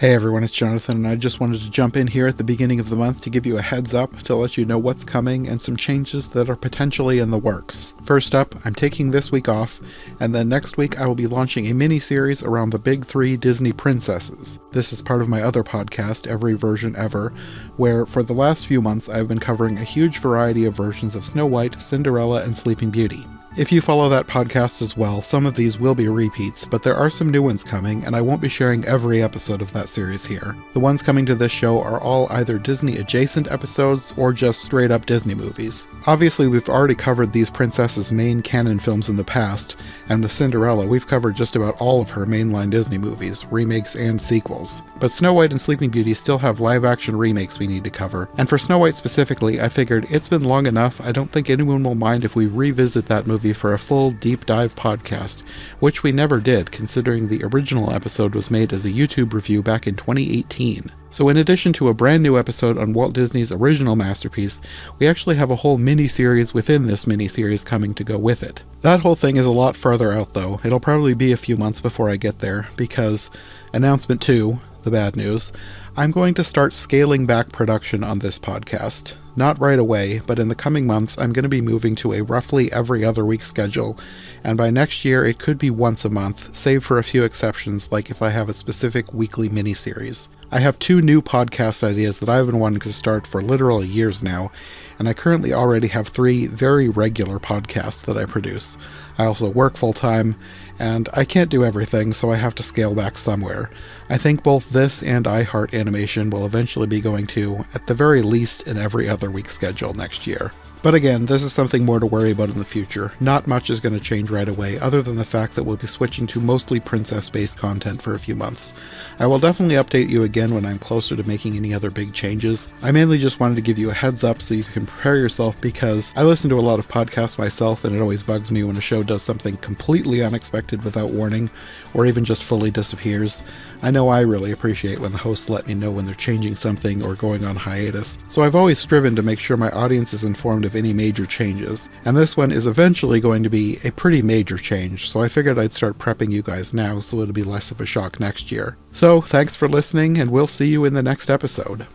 Hey everyone, it's Jonathan, and I just wanted to jump in here at the beginning of the month to give you a heads up to let you know what's coming and some changes that are potentially in the works. First up, I'm taking this week off, and then next week I will be launching a mini-series around the big three Disney princesses. This is part of my other podcast, Every Version Ever, where for the last few months I've been covering a huge variety of versions of Snow White, Cinderella, and Sleeping Beauty. If you follow that podcast as well, some of these will be repeats, but there are some new ones coming, and I won't be sharing every episode of that series here. The ones coming to this show are all either Disney-adjacent episodes or just straight-up Disney movies. Obviously, we've already covered these princesses' main canon films in the past, and with Cinderella, we've covered just about all of her mainline Disney movies, remakes and sequels. But Snow White and Sleeping Beauty still have live-action remakes we need to cover, and for Snow White specifically, I figured it's been long enough, I don't think anyone will mind if we revisit that movie for a full deep dive podcast, which we never did considering the original episode was made as a YouTube review back in 2018. So in addition to a brand new episode on Walt Disney's original masterpiece, we actually have a whole mini-series within this mini-series coming to go with it. That whole thing is a lot farther out though. It'll probably be a few months before I get there, because announcement 2, the bad news, I'm going to start scaling back production on this podcast. Not right away, but in the coming months I'm going to be moving to a roughly every other week schedule, and by next year it could be once a month, save for a few exceptions like if I have a specific weekly mini-series. I have 2 new podcast ideas that I've been wanting to start for literally years now, and I currently already have 3 very regular podcasts that I produce. I also work full-time, and I can't do everything, so I have to scale back somewhere. I think both this and iHeart Animation will eventually be going to, at the very least, an every other week schedule next year. But again, this is something more to worry about in the future. Not much is going to change right away, other than the fact that we'll be switching to mostly princess-based content for a few months. I will definitely update you again when I'm closer to making any other big changes. I mainly just wanted to give you a heads up so you can prepare yourself, because I listen to a lot of podcasts myself, and it always bugs me when a show does something completely unexpected without warning, or even just fully disappears. I know I really appreciate when the hosts let me know when they're changing something or going on hiatus, so I've always striven to make sure my audience is informed of any major changes, and this one is eventually going to be a pretty major change, so I figured I'd start prepping you guys now so it'll be less of a shock next year. So, thanks for listening, and we'll see you in the next episode.